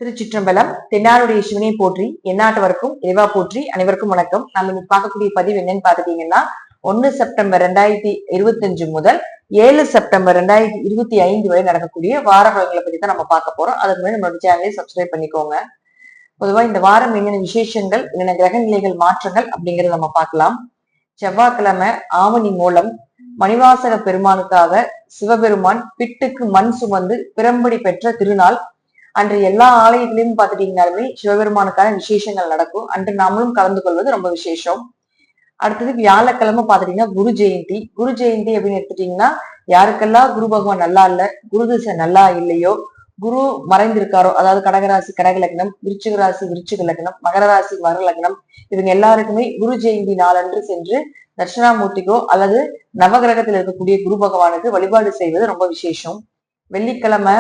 திருச்சிற்றம்பலம். தென்னாடுடைய சிவனை போற்றி, எந்நாட்டவருக்கும் இறைவா போற்றி. அனைவருக்கும் வணக்கம். நம்ம இன்னைக்கு பார்க்கக்கூடிய பதிவு என்னன்னு பாத்துட்டீங்கன்னா, 1 செப்டம்பர் 2025 முதல் 7 செப்டம்பர் 2025 வரை நடக்கக்கூடிய வார பலன்களை பத்தி தான் நம்ம பார்க்க போறோம். அதுக்கு முன்னாடி நம்மளோட சேனலை சப்ஸ்கிரைப் பண்ணிக்கோங்க. பொதுவா இந்த வாரம் என்னென்ன விசேஷங்கள், என்னென்ன கிரக நிலைகள் மாற்றங்கள் அப்படிங்கறத நம்ம பார்க்கலாம். செவ்வாய்க்கிழமை ஆவணி மூலம் மணிவாசக பெருமானுக்காக சிவபெருமான் பிட்டுக்கு மண் சுமந்து பிறம்படி பெற்ற திருநாள். அன்று எல்லா ஆலயத்திலையும் பார்த்துட்டீங்கன்னாலுமே சிவபெருமானுக்கான விசேஷங்கள் நடக்கும். அன்று நாமளும் கலந்து கொள்வது ரொம்ப விசேஷம். அடுத்தது வியாழக்கிழமை பார்த்துட்டீங்கன்னா குரு ஜெயந்தி. குரு ஜெயந்தி அப்படின்னு எடுத்துட்டீங்கன்னா, யாருக்கெல்லாம் குரு பகவான் நல்லா இல்ல, குரு திசை நல்லா இல்லையோ, குரு மறைந்திருக்காரோ, அதாவது கடகராசி கடக லக்னம், விருச்சிக ராசி விருச்சிக லக்னம், மகர ராசி மகர லக்னம், இவங்க எல்லாருக்குமே குரு ஜெயந்தி நாளன்று சென்று தட்சிணாமூர்த்திக்கோ அல்லது நவகிரகத்தில் இருக்கக்கூடிய குரு பகவானுக்கு வழிபாடு செய்வது ரொம்ப விசேஷம். வெள்ளிக்கிழமை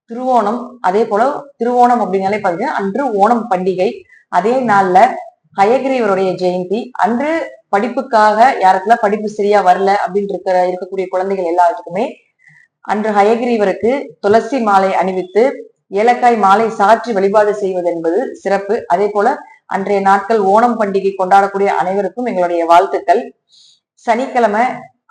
திருவோணம். அதே போல திருவோணம் அப்படின்னாலே பாத்தீங்கன்னா அன்று ஓணம் பண்டிகை. அதே நாள்ல ஹயகிரீவருடைய ஜெயந்தி. அன்று படிப்புக்காக யாருக்கெல்லாம் படிப்பு சரியா வரல அப்படின்னு இருக்கக்கூடிய குழந்தைகள் எல்லாத்துக்குமே அன்று ஹயகிரீவருக்கு துளசி மாலை அணிவித்து ஏலக்காய் மாலை சாற்றி வழிபாடு செய்வது என்பது சிறப்பு. அதே போல அன்றைய நாட்கள் ஓணம் பண்டிகை கொண்டாடக்கூடிய அனைவருக்கும் எங்களுடைய வாழ்த்துக்கள். சனிக்கிழமை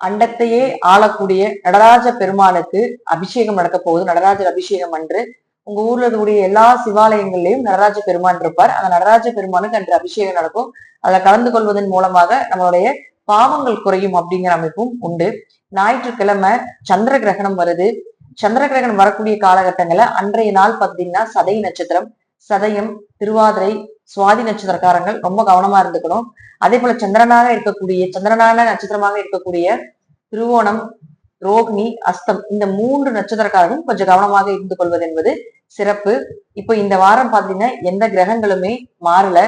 அண்டத்தையே ஆளக்கூடிய நடராஜ பெருமானுக்கு அபிஷேகம் நடக்க போகுது. நடராஜர் அபிஷேகம் அன்று உங்க ஊர்ல இருக்கக்கூடிய எல்லா சிவாலயங்கள்லயும் நடராஜ பெருமான் இருப்பார். அந்த நடராஜ பெருமானுக்கு அன்று அபிஷேகம் நடக்கும். அதுல கலந்து கொள்வதன் மூலமாக நம்மளுடைய பாவங்கள் குறையும் அப்படிங்கிற அமைப்பும் உண்டு. ஞாயிற்றுக்கிழமை சந்திர கிரகணம் வருது. சந்திர கிரகணம் வரக்கூடிய காலகட்டங்கள்ல அன்றைய நாள் பார்த்தீங்கன்னா சதய நட்சத்திரம், சதயம், திருவாதிரை, சுவாதி நட்சத்திரக்காரங்கள் ரொம்ப கவனமா இருந்துக்கணும். அதே போல சந்திரனான நட்சத்திரமாக இருக்கக்கூடிய திருவோணம், ரோகிணி, அஸ்தம், இந்த 3 நட்சத்திரக்காரர்களும் கொஞ்சம் கவனமாக இருந்து கொள்வது என்பது சிறப்பு. இப்போ இந்த வாரம் பாத்தீங்கன்னா எந்த கிரகங்களுமே மாறல.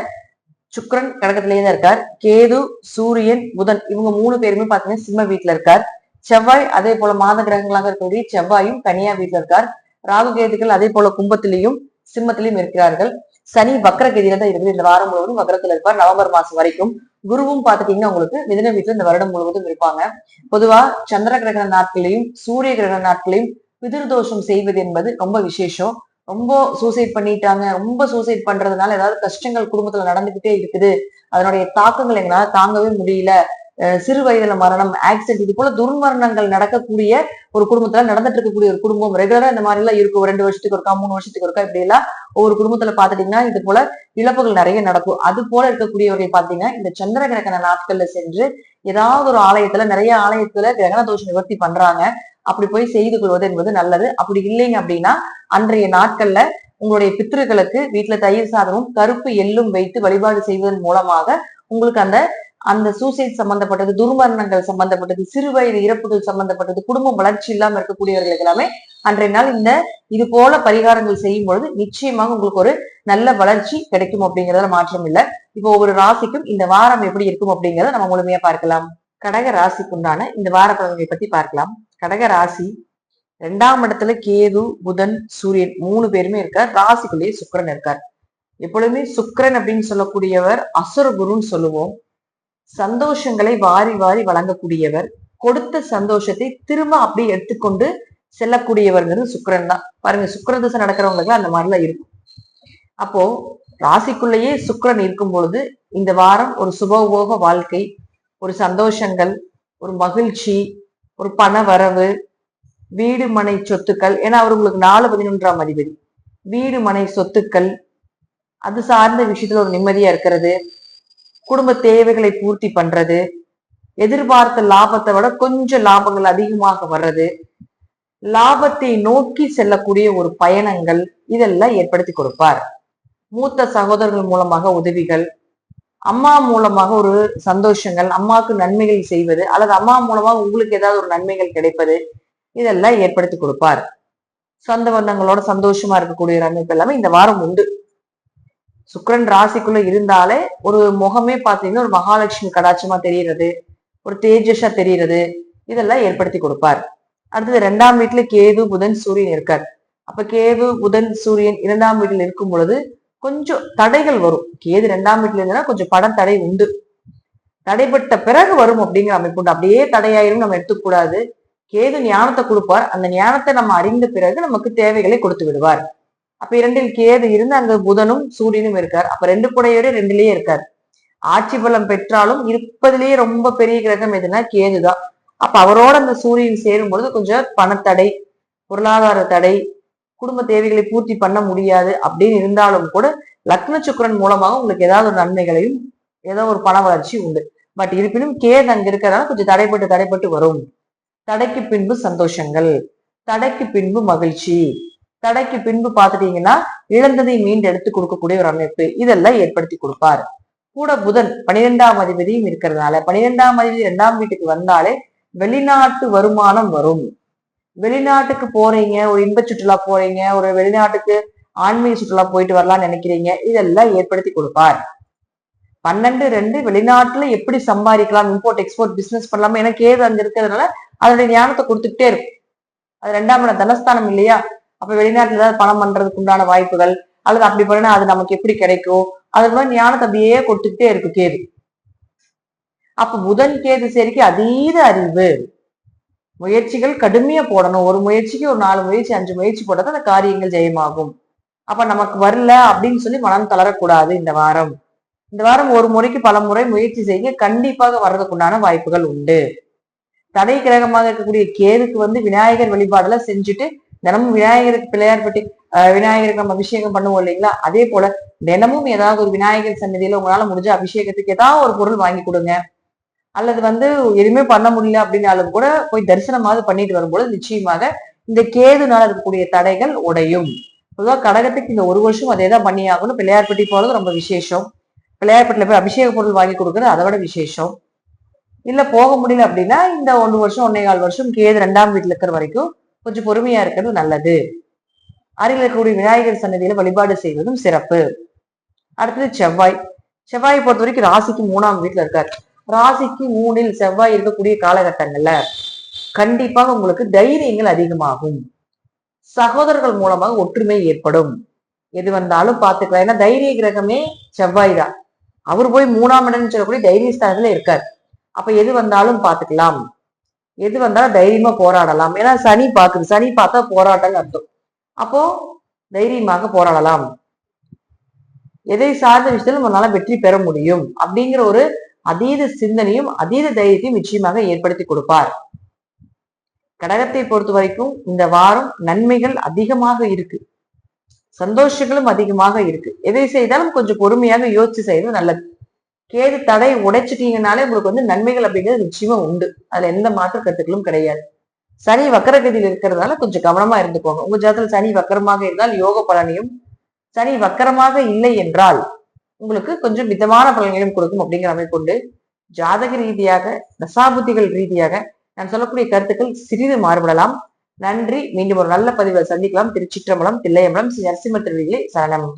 சுக்கிரன் கடகத்திலேயே தான் இருக்கார். கேது, சூரியன், புதன் இவங்க 3 பேருமே பாத்தீங்கன்னா சிம்ம வீட்டுல இருக்கார். செவ்வாய் அதே போல மாத கிரகங்களாக இருக்கக்கூடிய செவ்வாயும் கன்னியா வீட்டுல இருக்கார். ராகு கேதுகள் அதே போல கும்பத்திலையும் சிம்மத்திலையும் இருக்கிறார்கள். சனி வக்ரகதியில தான் இருக்குது. இந்த வாரம் முழுவதும் வக்ரத்துல இருப்பார் நவம்பர் மாசம் வரைக்கும். குருவும் பாத்துட்டீங்கன்னா உங்களுக்கு மிதுன வீட்டுல இந்த வருடம் முழுவதும் இருப்பாங்க. பொதுவா சந்திர கிரகண நாட்களையும் சூரிய கிரகண நாட்களையும் பிதிர்தோஷம் செய்வது என்பது ரொம்ப விசேஷம். ரொம்ப சூசைட் பண்ணிட்டாங்க, ரொம்ப சூசைட் பண்றதுனால ஏதாவது கஷ்டங்கள் குடும்பத்துல நடந்துகிட்டே இருக்குது, அதனுடைய தாக்கங்கள் எங்களால தாங்கவே முடியல, சிறு வயதுல மரணம், ஆக்சிடென்ட், இது போல துர்மரணங்கள் நடக்கக்கூடிய ஒரு குடும்பத்துல நடந்துட்டு இருக்கக்கூடிய ஒரு குடும்பம் ரெகுலரா இந்த மாதிரி எல்லாம் இருக்கும். 2 வருஷத்துக்கு ஒருக்கா 3 வருஷத்துக்கு ஒருக்கா இப்படி எல்லாம் ஒவ்வொரு குடும்பத்துல பாத்துட்டீங்கன்னா இது போல இழப்புகள் நிறைய நடக்கும். அது போல இருக்கக்கூடியவர்கள் பாத்தீங்கன்னா இந்த சந்திர கிரகண நாட்கள்ல சென்று ஏதாவது ஒரு ஆலயத்துல, நிறைய ஆலயத்துல கிரகண தோஷ நிவர்த்தி பண்றாங்க, அப்படி போய் செய்து கொள்வது என்பது நல்லது. அப்படி இல்லைங்க அப்படின்னா அன்றைய நாட்கள்ல உங்களுடைய பித்திருக்களுக்கு வீட்டுல தயிர் சாதமும் கருப்பு எள்ளும் வைத்து வழிபாடு செய்வதன் மூலமாக உங்களுக்கு அந்த சூசைட் சம்பந்தப்பட்டது, துர்மரணங்கள் சம்பந்தப்பட்டது, சிறு வயது இறப்புகள் சம்பந்தப்பட்டது, குடும்பம் வளர்ச்சி இல்லாம இருக்கக்கூடியவர்களுக்கு எல்லாமே அன்றைய நாள் இது போல பரிகாரங்கள் செய்யும் பொழுது நிச்சயமாக உங்களுக்கு ஒரு நல்ல வளர்ச்சி கிடைக்கும் அப்படிங்கறதுல மாற்றம் இல்லை. இப்போ ஒவ்வொரு ராசிக்கும் இந்த வாரம் எப்படி இருக்கும் அப்படிங்கறத நம்ம முழுமையா பார்க்கலாம். கடக ராசிக்குண்டான இந்த வார பலன்களை பத்தி பார்க்கலாம். கடக ராசி 2ஆம் இடத்துல கேது, புதன், சூரியன் 3 பேருமே இருக்கார். ராசிக்குள்ளேயே சுக்கிரன் இருக்கார். எப்பொழுதுமே சுக்கிரன் அப்படின்னு சொல்லக்கூடியவர் அசுர குருன்னு சொல்லுவோம். சந்தோஷங்களை வாரி வாரி வழங்கக்கூடியவர். கொடுத்த சந்தோஷத்தை திரும்ப அப்படியே எடுத்துக்கொண்டு செல்லக்கூடியவர்ங்கிறது சுக்கிரன் தான். பாருங்க, சுக்கிர திசை நடக்கிறவங்களுக்கு அந்த மாதிரிலாம் இருக்கும். அப்போ ராசிக்குள்ளேயே சுக்கிரன் இருக்கும் பொழுது இந்த வாரம் ஒரு சுபபோக வாழ்க்கை, ஒரு சந்தோஷங்கள், ஒரு மகிழ்ச்சி, ஒரு பண வரவு, வீடு மனை சொத்துக்கள், ஏன்னா அவர் உங்களுக்கு 4-11ஆம் அதிபதி. வீடு மனை சொத்துக்கள், அது சார்ந்த விஷயத்துல ஒரு நிம்மதியா இருக்கிறது, குடும்ப தேவைகளை பூர்த்தி பண்றது, எதிர்பார்த்த லாபத்தை விட கொஞ்சம் லாபங்கள் அதிகமாக வர்றது, லாபத்தை நோக்கி செல்லக்கூடிய ஒரு பயணங்கள், இதெல்லாம் ஏற்படுத்தி கொடுப்பார். மூத்த சகோதரர்கள் மூலமாக உதவிகள், அம்மா மூலமாக ஒரு சந்தோஷங்கள், அம்மாவுக்கு நன்மைகள் செய்வது அல்லது அம்மா மூலமாக உங்களுக்கு ஏதாவது ஒரு நன்மைகள் கிடைப்பது, இதெல்லாம் ஏற்படுத்தி கொடுப்பார். சொந்த பந்தங்களோட சந்தோஷமா இருக்கக்கூடிய ஒரு அமைப்பு எல்லாமே இந்த வாரம் உண்டு. சுக்கிரன் ராசிக்குள்ள இருந்தாலே ஒரு முகமே பாத்தீங்கன்னா ஒரு மகாலட்சுமி கடாட்சமா தெரியறது, ஒரு தேஜஸா தெரியறது, இதெல்லாம் ஏற்படுத்தி கொடுப்பார். அடுத்தது 2ஆம் வீட்டுல கேது, புதன், சூரியன் இருக்கார். அப்ப கேது, புதன், சூரியன் 2ஆம் வீட்டுல இருக்கும் பொழுது கொஞ்சம் தடைகள் வரும். கேது 2ஆம் வீட்டுல இருந்தா கொஞ்சம் படம் தடை உண்டு. தடைப்பட்ட பிறகு வரும் அப்படிங்கிற அமைப்பு உண்டு. அப்படியே தடையாயிரும் நம்ம எடுத்துக்கூடாது. கேது ஞானத்தை கொடுப்பார். அந்த ஞானத்தை நம்ம அறிந்த பிறகு நமக்கு தேவைகளை கொடுத்து விடுவார். அப்ப 2ல் கேது இருந்து அங்க புதனும் சூரியனும் இருக்கார். அப்ப 2 கூடையோட 2லயே இருக்கார். ஆட்சி பலம் பெற்றாலும் இருப்பதிலேயே ரொம்ப பெரிய கிரகம் எதுனா கேதுதான். அப்ப அவரோட அந்த சூரியன் சேரும் பொழுது கொஞ்சம் பணத்தடை, பொருளாதார தடை, குடும்ப தேவைகளை பூர்த்தி பண்ண முடியாது அப்படின்னு இருந்தாலும் கூட லக்ன சுக்கிரன் மூலமாக உங்களுக்கு ஏதாவது ஒரு நன்மைகளையும் ஏதோ ஒரு பண வளர்ச்சி உண்டு. பட் இருப்பினும் கேது அங்க இருக்கிறதுனால கொஞ்சம் தடைப்பட்டு வரும். தடைக்கு பின்பு சந்தோஷங்கள், தடைக்கு பின்பு மகிழ்ச்சி, தடைக்கு பின்பு பாத்துட்டீங்கன்னா இழந்ததை மீண்டு எடுத்து கொடுக்கக்கூடிய ஒரு அமைப்பு இதெல்லாம் ஏற்படுத்தி கொடுப்பார். கூட புதன் 12ஆம் அதிபதியும் இருக்கிறதுனால 12ஆம் அதிபதி 2ஆம் வீட்டுக்கு வந்தாலே வெளிநாட்டு வருமானம் வரும். வெளிநாட்டுக்கு போறீங்க, ஒரு இன்ப சுற்றுலா போறீங்க, ஒரு வெளிநாட்டுக்கு ஆன்மீக சுற்றுலா போயிட்டு வரலாம்னு நினைக்கிறீங்க, இதெல்லாம் ஏற்படுத்தி கொடுப்பார். 12-2 வெளிநாட்டுல எப்படி சம்பாதிக்கலாம், இம்போர்ட் எக்ஸ்போர்ட் பிசினஸ் பண்ணலாமா, எனக்கு ஏது அங்க இருக்கிறதுனால அதனுடைய ஞானத்தை கொடுத்துக்கிட்டே இருக்கும். அது 2ஆம் இடம் தனஸ்தானம் இல்லையா? அப்ப வெளிநாட்டுல ஏதாவது பணம் பண்றதுக்கு உண்டான வாய்ப்புகள், அல்லது அப்படி பண்ணா அது நமக்கு எப்படி கிடைக்கும், அது மாதிரி ஞானத்தை அப்படியே கொடுத்துக்கிட்டே இருக்கு கேது. அப்ப புதன் கேது சரிக்கு அதீத அறிவு, முயற்சிகள் கடுமையா போடணும். ஒரு முயற்சிக்கு ஒரு 4 முயற்சி 5 முயற்சி போட்டா அந்த காரியங்கள் ஜெயமாகும். அப்ப நமக்கு வரல அப்படின்னு சொல்லி மனம் தளரக்கூடாது. இந்த வாரம் ஒரு முறைக்கு பல முறை முயற்சி செய்ய கண்டிப்பாக வர்றதுக்குண்டான வாய்ப்புகள் உண்டு. தடை கிரகமாக இருக்கக்கூடிய கேதுக்கு விநாயகர் வழிபாடுல செஞ்சுட்டு தினமும் விநாயகருக்கு பிள்ளையார்பட்டி விநாயகருக்கு நம்ம அபிஷேகம் பண்ணுவோம் இல்லைங்களா? அதே போல தினமும் ஏதாவது ஒரு விநாயகர் சன்னதியில உங்களால முடிஞ்ச அபிஷேகத்துக்கு ஏதாவது ஒரு பொருள் வாங்கி கொடுங்க. அல்லது எதுவுமே பண்ண முடியல அப்படின்னாலும் கூட போய் தரிசனமாவது பண்ணிட்டு வரும்போது நிச்சயமாக இந்த கேதுனால இருக்கக்கூடிய தடைகள் உடையும். பொதுவாக கடகத்துக்கு இந்த 1 வருஷம் அதே தான் பண்ணி ஆகணும். பிள்ளையார்பட்டி போறது ரொம்ப விசேஷம். பிள்ளையார்பட்டியில போய் அபிஷேக பொருள் வாங்கி கொடுக்குறது அதை விட விசேஷம். இல்ல போக முடியல அப்படின்னா இந்த 1 வருஷம் 1.25 வருஷம் கேது 2ஆம் வீட்டுல இருக்கிற வரைக்கும் கொஞ்சம் பொறுமையா இருக்கிறது நல்லது. அருகில் இருக்கக்கூடிய விநாயகர் சன்னதியில வழிபாடு செய்வதும் சிறப்பு. அடுத்தது செவ்வாயை பொறுத்த வரைக்கும் ராசிக்கு 3ஆம் வீட்டுல இருக்காரு. ராசிக்கு 3ல் செவ்வாய் இருக்கக்கூடிய காலகட்டங்கள்ல கண்டிப்பாக உங்களுக்கு தைரியங்கள் அதிகமாகும். சகோதரர்கள் மூலமாக ஒற்றுமை ஏற்படும். எது வந்தாலும் பாத்துக்கலாம். ஏன்னா தைரிய கிரகமே செவ்வாய் தான். அவர் போய் 3ஆம் இடம்னு சொல்லக்கூடிய தைரியஸ்தானத்துல இருக்காரு. அப்ப எது வந்தாலும் பாத்துக்கலாம், எது வந்தாலும் தைரியமா போராடலாம். ஏன்னா சனி பாக்குது, சனி பார்த்தா போராட்டம் அர்த்தம். அப்போ தைரியமாக போராடலாம். எதை சார்ந்த விஷயத்துல நம்மளால வெற்றி பெற முடியும் அப்படிங்கிற ஒரு அதீத சிந்தனையும் அதீத தைரியத்தையும் நிச்சயமாக ஏற்படுத்தி கொடுப்பார். கடகத்தை பொறுத்த வரைக்கும் இந்த வாரம் நன்மைகள் அதிகமாக இருக்கு, சந்தோஷங்களும் அதிகமாக இருக்கு. எதை செய்தாலும் கொஞ்சம் பொறுமையாக யோசிச்சு செய்வது நல்லது. கேது தடை உடைச்சிட்டீங்கனாலே உங்களுக்கு நன்மைகள் அப்படிங்கிறது நிச்சயமா உண்டு. அதுல எந்த மாற்று கருத்துக்களும் கிடையாது. சனி வக்கரகதியில் இருக்கிறதுனால கொஞ்சம் கவனமா இருந்துக்கோங்க. உங்க ஜாதகத்துல சனி வக்கரமாக இருந்தால் யோக பலனையும், சனி வக்கரமாக இல்லை என்றால் உங்களுக்கு கொஞ்சம் மிதமான பலன்களையும் கொடுக்கும் அப்படிங்கிற அமைப்பு உண்டு. ஜாதக ரீதியாக தசாபுத்திகள் ரீதியாக நான் சொல்லக்கூடிய கருத்துக்கள் சிறிது மாறுபடலாம். நன்றி. மீண்டும் ஒரு நல்ல பதிவை சந்திக்கலாம். திருச்சிற்றம்பலம், தில்லையம்பலம், ஸ்ரீ நரசிம்ம திருவிகளே சரணம்.